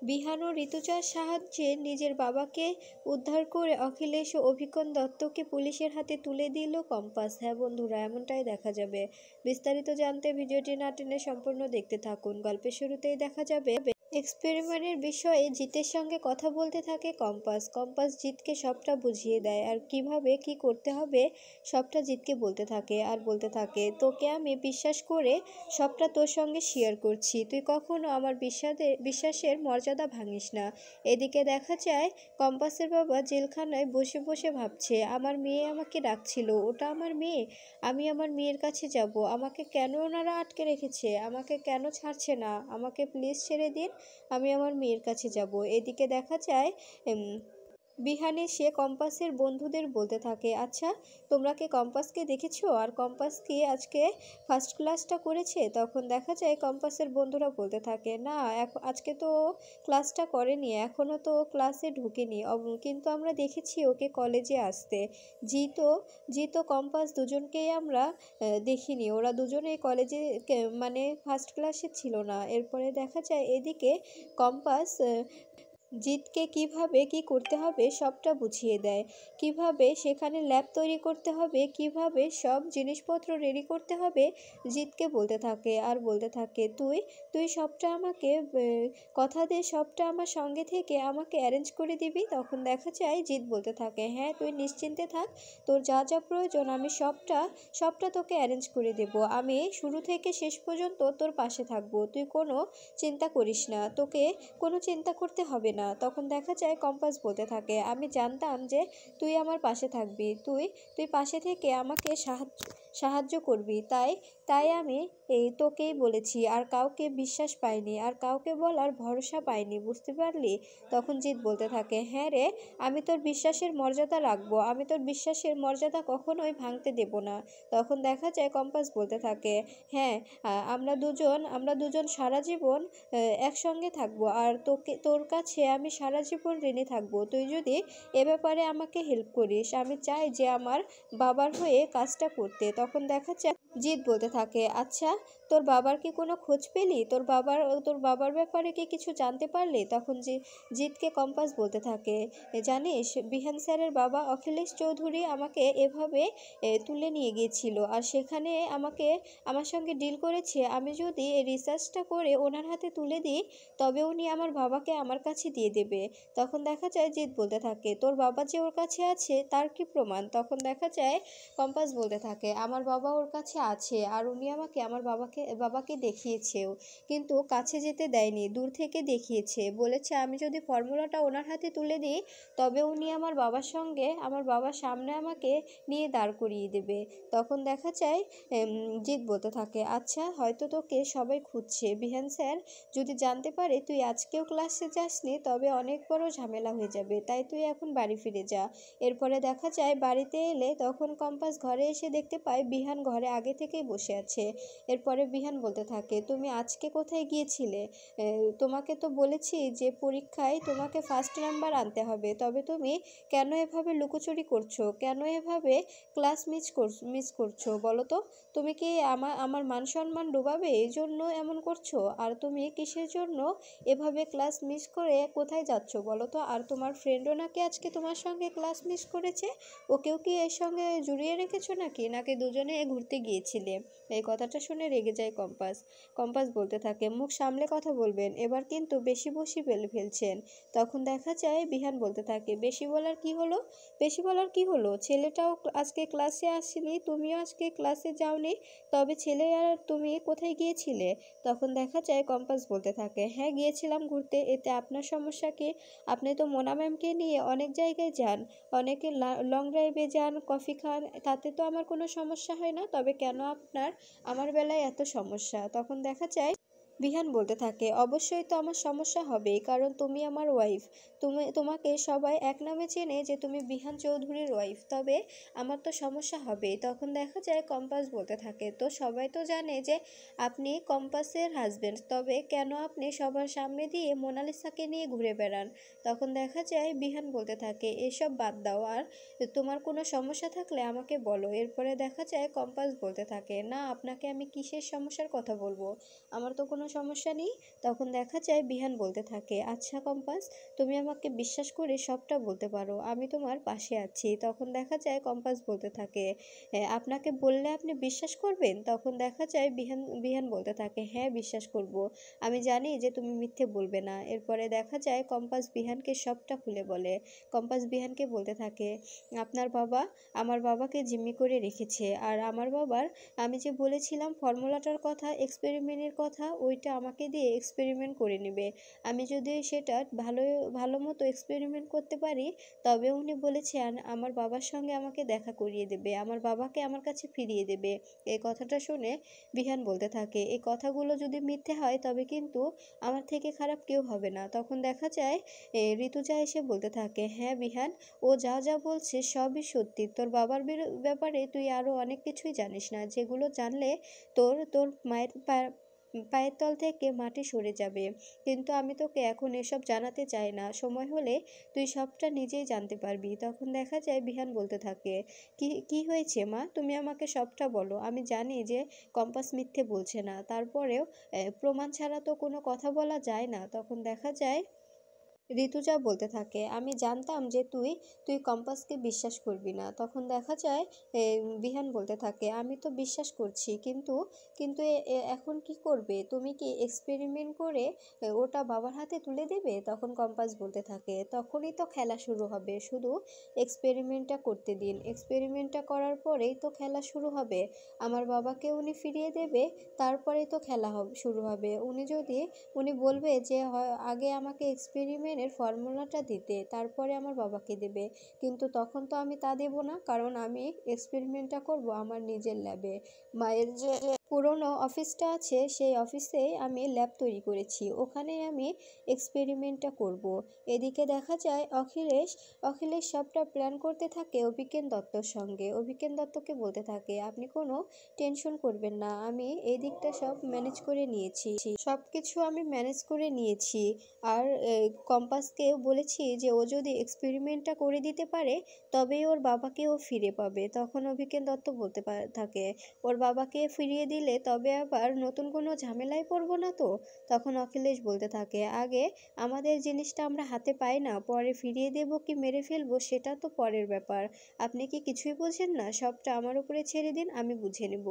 বিহান ও ঋতুজার সাহায্যে নিজের বাবাকে উদ্ধার করে অখিলেশ ও অভিজ্ঞান দত্তকে পুলিশের হাতে তুলে দিল কম্পাস। হ্যাঁ বন্ধুরা, এমনটাই দেখা যাবে। বিস্তারিত জানতে ভিডিওটি না টেনে সম্পূর্ণ দেখতে থাকুন। গল্পের শুরুতেই দেখা যাবে এক্সপেরিমেন্টের বিষয়ে জিতের সঙ্গে কথা বলতে থাকে কম্পাস। কম্পাস জিতকে সবটা বুঝিয়ে দেয় আর কিভাবে কি করতে হবে সবটা জিতকে বলতে থাকে আর বলতে থাকে, তোকে আমি বিশ্বাস করে সবটা তোর সঙ্গে শেয়ার করছি, তুই কখনো আমার বিশ্বাসের মর্যাদা ভাঙিস না। এদিকে দেখা যায় কম্পাসের বাবা জেলখানায় বসে বসে ভাবছে, আমার মেয়ে আমাকে ডাকছিল, ওটা আমার মেয়ে, আমি আমার মেয়ের কাছে যাব, আমাকে কেন ওনারা আটকে রেখেছে, আমাকে কেন ছাড়ছে না, আমাকে প্লিজ ছেড়ে দিন, আমি আমার মেয়ের কাছে যাব। এদিকে দেখা যায় বিহানে সে কম্পাসের বন্ধুদের বলতে থাকে, আচ্ছা তোমরা কি কম্পাসকে দেখেছো, আর কম্পাস কি আজকে ফার্স্ট ক্লাসটা করেছে? তখন দেখা যায় কম্পাসের বন্ধুরা বলতে থাকে, না আজকে তো ক্লাসটা করেনি, এখনও তো ক্লাসে ঢুকেনি, কিন্তু আমরা দেখেছি ওকে কলেজে আসতে। জিতো কম্পাস দুজনকেই আমরা দেখিনি, ওরা দুজনেই কলেজে মানে ফার্স্ট ক্লাসে ছিল না। এরপরে দেখা যায় এদিকে কম্পাস জিতকে কিভাবে কি করতে হবে সবটা বুঝিয়ে দেয়, কিভাবে সেখানে ল্যাব তৈরি করতে হবে, কিভাবে সব জিনিসপত্র রেডি করতে হবে জিতকে বলতে থাকে আর বলতে থাকে, তুই তুই সবটা আমাকে কথা দে, সবটা আমার সঙ্গে থেকে আমাকে অ্যারেঞ্জ করে দিবি। তখন দেখা যায় জিত বলতে থাকে, হ্যাঁ তুই নিশ্চিন্তে থাক, তোর যা যা প্রয়োজন আমি সবটা তোকে অ্যারেঞ্জ করে দেব, আমি শুরু থেকে শেষ পর্যন্ত তোর পাশে থাকবো, তুই কোনো চিন্তা করিস না, তোকে কোনো চিন্তা করতে হবে না। তখন দেখা যায় কম্পাস বলতে থাকে, আমি জানতাম যে তুই আমার পাশে থাকবি, তুই তুই পাশে থেকে আমাকে সাহায্য করবি, তাই তাই আমি তোকেই বলেছি, আর কাউকে বিশ্বাস পাইনি, আর কাউকে বলার ভরসা পাইনি, বুঝতে পারলি? তখন জিৎ বলতে থাকে, হ্যাঁ রে, আমি তোর বিশ্বাসের মর্যাদা রাখবো, আমি তোর বিশ্বাসের মর্যাদা কখনোই ভাঙতে দেব না। তখন দেখা যায় কম্পাস বলতে থাকে, হ্যাঁ আমরা দুজন সারা জীবন একসঙ্গে থাকবো, আর তোর কাছে আমি সারা জীবন ঋণী থাকবো, তুই যদি এ ব্যাপারে আমাকে হেল্প করিস, আমি চাই যে আমার বাবার হয়ে কাজটা করতে। তখন দেখা যায় জিৎ বলতে থাকে, আচ্ছা তোর বাবার কি কোনো খোঁজ পেলি, তোর বাবার ব্যাপারে কি কিছু জানতে পারলি? তখন জিৎকে কম্পাস বলতে থাকে, জানিস বিহান স্যারের বাবা অখিলেশ চৌধুরী আমাকে এভাবে তুলে নিয়ে গিয়েছিল, আর সেখানে আমার সঙ্গে ডিল করেছে, আমি যদি এই রিসার্চটা করে ওনার হাতে তুলে দিই তবে উনি আমার বাবাকে আমার কাছে দিয়ে দেবে। তখন দেখা যায় জিৎ বলতে থাকে, তোর বাবা যে ওর কাছে আছে তার কি প্রমাণ? তখন দেখা যায় কম্পাস বলতে থাকে, আমার বাবা ওর কাছে আছে, আর উনি আমাকে আমার বাবাকে দেখিয়েছেও, কিন্তু কাছে যেতে দেয়নি, দূর থেকে দেখিয়েছে, বলেছে আমি যদি ফর্মুলাটা ওনার হাতে তুলে দিই তবে উনি আমার বাবার সামনে আমাকে নিয়ে দাঁড় করিয়ে দেবে। তখন দেখা যায় জিৎ বলতে থাকে, আচ্ছা হয়তো তোকে সবাই খুঁজছে, বিহান স্যার যদি জানতে পারে তুই আজকেও ক্লাসে যাসনি তবে অনেক বড় ঝামেলা হয়ে যাবে, তাই তুই এখন বাড়ি ফিরে যা। এরপরে দেখা যায় বাড়িতে এলে তখন কম্পাস ঘরে এসে দেখতে পায় বিহান ঘরে আগে থেকেই বসে আছে। এরপরে বিহান বলতে থাকে, তুমি আজকে কোথায় গিয়েছিলে? তোমাকে তো বলেছি যে পরীক্ষায় তোমাকে ফার্স্ট নাম্বার আনতে হবে, তবে তুমি কেন এভাবে লুকোচুরি করছো, কেন এভাবে ক্লাস মিস করছো বলো তো? তুমি কি আমার মান সম্মান ডুবাবে এই জন্য এমন করছো? আর তুমি কিসের জন্য এভাবে ক্লাস মিস করে কোথায় যাচ্ছ বলো তো? আর তোমার ফ্রেন্ডও নাকি আজকে তোমার সঙ্গে ক্লাস মিস করেছে, ওকেও কি এর সঙ্গে জড়িয়ে রেখেছো নাকি দুজনে ঘুরতে গিয়েছিলে? এই কথাটা শুনে রেগে যায় কম্পাস। কম্পাস বলতে থাকে, মুখ সামলে কথা বলবেন, এবার কিন্তু বেশি বসি ফেলছেন। তখন দেখা যায় বিহান বলতে থাকে, বেশি বলার কি হলো, ছেলেটাও আজকে ক্লাসে আসেনি, তুমিও আজকে ক্লাসে যাওনি, তবে ছেলে আর তুমি কোথায় গিয়েছিলে? তখন দেখা যায় কম্পাস বলতে থাকে, হ্যাঁ গিয়েছিলাম ঘুরতে, এতে আপনার সমস্যা কি? আপনি তো মোনা ম্যামকে নিয়ে অনেক জায়গায় যান, অনেকে লং ড্রাইভে যান, কফি খান, তাতে তো আমার কোনো সমস্যা হয় না, তবে কেন আমার বেলায় এত সমস্যা? তখন দেখা যায় বিহান বলতে থাকে, অবশ্যই তো আমার সমস্যা হবেই, কারণ তুমি আমার ওয়াইফ, তোমাকে সবাই এক নামে চেনে যে তুমি বিহান চৌধুরীর ওয়াইফ, তবে আমার তো সমস্যা হবেই। তখন দেখা যায় কম্পাস বলতে থাকে, তো সবাই তো জানে যে আপনি কম্পাসের হাজবেন্ড, তবে কেন আপনি সবার সামনে দিয়ে মোনালিসাকে নিয়ে ঘুরে বেড়ান? তখন দেখা যায় বিহান বলতে থাকে, এসব বাদ দাও, আর তোমার কোনো সমস্যা থাকলে আমাকে বলো। এরপরে দেখা যায় কম্পাস বলতে থাকে, না আপনাকে আমি কিসের সমস্যার কথা বলবো, আমার তো কোনো সমস্যা নেই। তখন দেখা যায় বিহান বলতে থাকে, আচ্ছা কম্পাস, তুমি আমাকে বিশ্বাস করে সবটা বলতে পারো, আমি তোমার পাশে আছি। তখন দেখা যায় কম্পাস বলতে থাকে, আপনাকে বললে আপনি বিশ্বাস করবেন? তখন দেখা যায় বিহান বিহান বলতে থাকে, হ্যাঁ বিশ্বাস করব, আমি জানি যে তুমি মিথ্যে বলবে না। এরপরে দেখা যায় কম্পাস বিহানকে সবটা খুলে বলে। কম্পাস বিহানকে বলতে থাকে, আপনার বাবা আমার বাবাকে জিম্মি করে রেখেছে, আর আমার বাবার, আমি যে বলেছিলাম ফর্মুলাটার কথা, এক্সপেরিমেন্টের কথা, ওইটা আমাকে দিয়ে এক্সপেরিমেন্ট করে নেবে। আমি যদি সেটা ভালো ভালো মতো এক্সপেরিমেন্ট করতে পারি, তবে উনি বলেছেন আমার বাবার সঙ্গে আমাকে দেখা করিয়ে দেবে, আমার বাবাকে আমার কাছে ফিরিয়ে দেবে। এই কথাটা শুনে বিহান বলতে থাকে, এই কথাগুলো যদি মিথ্যে হয় তবে কিন্তু আমার থেকে খারাপ কেউ হবে না। তখন দেখা যায় ঋতুজা এসে বলতে থাকে, হ্যাঁ বিহান, ও যা যা বলছে সবই সত্যি। তোর বাবার ব্যাপারে তুই আরো অনেক কিছুই জানিস না, যেগুলো জানলে তোর তোর মায়ের পায়ের তল থেকে মাটি সরে যাবে। কিন্তু আমি তোকে এখন এসব জানাতে চাই না, সময় হলে তুই সবটা নিজেই জানতে পারবি। তখন দেখা যায় বিহান বলতে থাকে, কি কি হয়েছে মা, তুমি আমাকে সবটা বলো। আমি জানি যে কম্পাস মিথ্যে বলছে না, তারপরেও প্রমাণ ছাড়া তো কোনো কথা বলা যায় না। তখন দেখা যায় ঋতুজা বলতে থাকে, আমি জানতাম যে তুই তুই কম্পাসকে বিশ্বাস করবি না। তখন দেখা যায় বিহান বলতে থাকে, আমি তো বিশ্বাস করছি, কিন্তু কিন্তু এখন কি করবে? তুমি কি এক্সপেরিমেন্ট করে ওটা বাবার হাতে তুলে দেবে? তখন কম্পাস বলতে থাকে, তখনই তো খেলা শুরু হবে, শুধু এক্সপেরিমেন্টটা করতে দিন, এক্সপেরিমেন্টটা করার পরেই তো খেলা শুরু হবে। আমার বাবাকে উনি ফিরিয়ে দেবে, তারপরেই তো খেলা শুরু হবে। উনি বলবে যে আগে আমাকে এক্সপেরিমেন্টের ফর্মুলাটা দিতে, তারপরে আমার বাবাকে দেবে। কিন্তু তখন তো আমি তা দেব না, কারণ আমি এক্সপেরিমেন্টটা করব আমার নিজের ল্যাবে। মায়ের যে পুরনো অফিসটা আছে, সেই অফিসেই আমি ল্যাব তৈরি করেছি, ওখানেই আমি এক্সপেরিমেন্টটা করব। এদিকে দেখা যায় অখিলেশ অখিলেশ সবটা প্ল্যান করতে থাকে অভিজ্ঞান দত্তর সঙ্গে। অভিজ্ঞান দত্তকে বলতে থাকে, আপনি কোনো টেনশন করবেন না, আমি এই দিকটা সব ম্যানেজ করে নিয়েছি, সব কিছু আমি ম্যানেজ করে নিয়েছি। আর কম্পাসকেও বলেছি যে ও যদি এক্সপেরিমেন্টটা করে দিতে পারে, তবেই ওর বাবাকে ও ফিরে পাবে। তখন অভিজ্ঞান দত্ত বলতে থাকে, ওর বাবাকে ফিরিয়ে দিলে তবে আবার নতুন কোনো ঝামেলায় পড়বো না তো? তখন অখিলেশ বলতে থাকে, আগে আমাদের জিনিসটা আমরা হাতে পাই না, পরে ফিরিয়ে দেব কি মেরে ফেলবো সেটা তো পরের ব্যাপার। আপনি কি কিছুই বোঝেন না? সবটা আমার উপরে ছেড়ে দিন, আমি বুঝে নেব।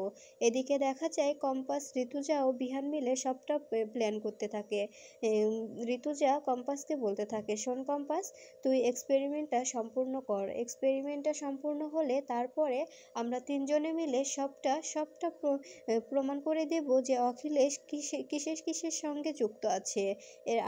এদিকে দেখা যায় কম্পাস, ঋতুজা ও বিহান মিলে সবটা প্ল্যান করতে থাকে। এম, ঋতুজা কম্পাসকে বলতে থাকে, শোন কম্পাস, তুই এক্সপেরিমেন্টটা সম্পূর্ণ কর, এক্সপেরিমেন্টটা সম্পূর্ণ হলে তারপরে আমরা তিনজনে মিলে সবটা সবটা প্রমাণ করে দেব যে অখিলেশ কিসের কিসের সঙ্গে যুক্ত আছে,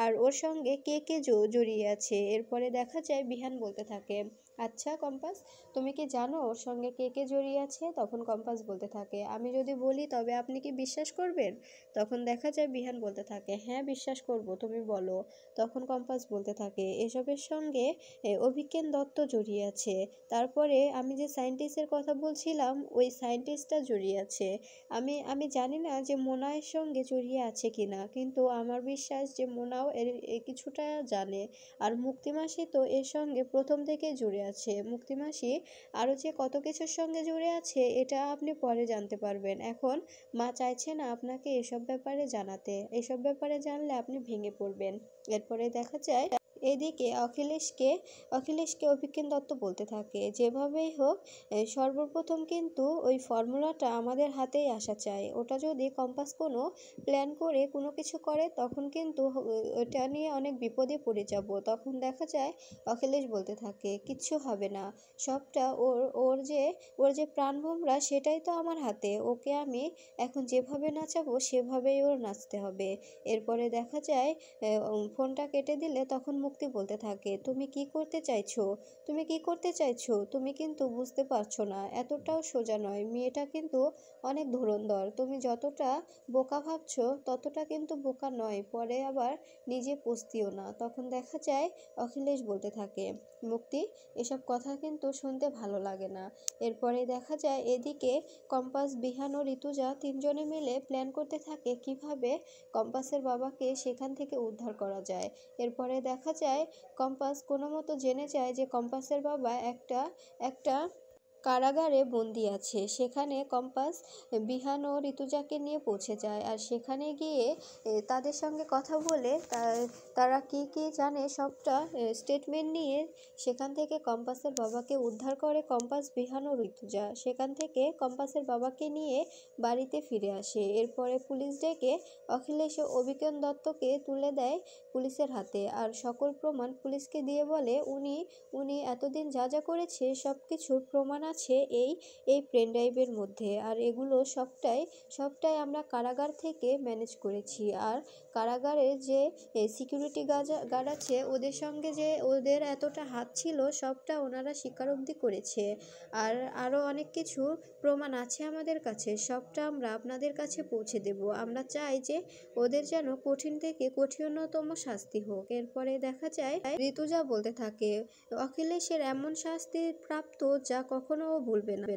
আর ওর সঙ্গে কে কে জড়িয়ে আছে। এরপরে দেখা যায় বিহান বলতে থাকে, আচ্ছা কম্পাস, তুমি কি জানো ওর সঙ্গে কে কে জড়িয়ে আছে? তখন কম্পাস বলতে থাকে, আমি যদি বলি তবে আপনি কি বিশ্বাস করবেন? তখন দেখা যায় বিহান বলতে থাকে, হ্যাঁ বিশ্বাস করব, তুমি বলো। তখন কম্পাস বলতে থাকে, এসবের সঙ্গে অভিজ্ঞান দত্ত জড়িয়ে আছে, তারপরে আমি যে সায়েন্টিস্টের কথা বলছিলাম ওই সায়েন্টিস্টটা জড়িয়ে আছে। আমি আমি জানি না যে মোনায়ের সঙ্গে জড়িয়ে আছে কিনা, কিন্তু আমার বিশ্বাস যে মোনাও এর কিছুটা জানে। আর মুক্তিমাসি তো এর সঙ্গে প্রথম থেকে জুড়ে আছে। মুক্তিমাসি আরও যে কত কিছুর সঙ্গে জুড়ে আছে এটা আপনি পরে জানতে পারবেন। এখন মা চাইছে না আপনাকে এসব ব্যাপারে জানাতে, এসব ব্যাপারে জানলে আপনি ভেঙে পড়বেন। এরপরে দেখা যায় এদিকে অখিলেশকে অভিজ্ঞান দত্ত বলতে থাকে, যেভাবেই হোক সর্বপ্রথম কিন্তু ওই ফর্মুলাটা আমাদের হাতেই আসা চাই। ওটা যদি কম্পাস কোনো প্ল্যান করে কোনো কিছু করে, তখন কিন্তু ওটা নিয়ে অনেক বিপদে পড়ে যাব। তখন দেখা যায় অখিলেশ বলতে থাকে, কিচ্ছু হবে না, সবটা ওর যে প্রাণভোমরা সেটাই তো আমার হাতে, ওকে আমি এখন যেভাবে নাচাবো সেভাবেই ওর নাচতে হবে। এরপরে দেখা যায় ফোনটা কেটে দিলে তখন মুক্তি বলতে থাকে, তুমি কি করতে চাইছো? তুমি কি করতে চাইছো? তুমি কিন্তু বুঝতে পারছো না, এতটাও সোজা নয়, মেয়েটা কিন্তু অনেক ধুরন্ধর, তুমি যতটা বোকা ভাবছো ততটা কিন্তু বোকা নয়, পরে আবার নিজে পস্তিও না। তখন দেখা যায় অখিলেশ বলতে থাকে, মুক্তি, এসব কথা কিন্তু শুনতে ভালো লাগে না। এরপরে দেখা যায় এদিকে কম্পাস, বিহান ও ঋতুজা তিনজনে মিলে প্ল্যান করতে থাকে কিভাবে কম্পাসের বাবাকে সেখান থেকে উদ্ধার করা যায়। এরপরে দেখা যায় কম্পাস কোনো মতো জেনে যায় যে কম্পাসের বাবা একটা একটা কারাগারে বন্দি আছে। সেখানে কম্পাস বিহান ও ঋতুজাকে নিয়ে পৌঁছে যায়, আর সেখানে গিয়ে তাদের সঙ্গে কথা বলে তারা কি কি জানে সবটা স্টেটমেন্ট নিয়ে সেখান থেকে কম্পাসের বাবাকে উদ্ধার করে কম্পাস, বিহান ও ঋতুজা। সেখান থেকে কম্পাসের বাবাকে নিয়ে বাড়িতে ফিরে আসে। এরপরে পুলিশ ডেকে অখিলেশ ও অভিজ্ঞান দত্তকে তুলে দেয় পুলিশের হাতে, আর সকল প্রমাণ পুলিশকে দিয়ে বলে উনি এতদিন যা যা করেছে সব কিছুর প্রমাণ আছে এই পেন ড্রাইভের মধ্যে, আর এগুলো সবটাই আমরা কারাগার থেকে ম্যানেজ করেছি। আর কারাগারের যে সিকিউরিটি গার্ড আছে ওদের সঙ্গে যে ওদের এতটা হাত ছিল সবটা ওনারা স্বীকারোক্তি করেছে। আর আরও অনেক কিছু প্রমাণ আছে আমাদের কাছে, সবটা আমরা আপনাদের কাছে পৌঁছে দেব। আমরা চাই যে ওদের যেন কঠিন থেকে কঠিনতম শাস্তি হোক। এরপরে দেখা যায় ঋতুজা বলতে থাকে অখিলেশের এমন শাস্তি প্রাপ্ত যা কখনো ও ভুলবে না।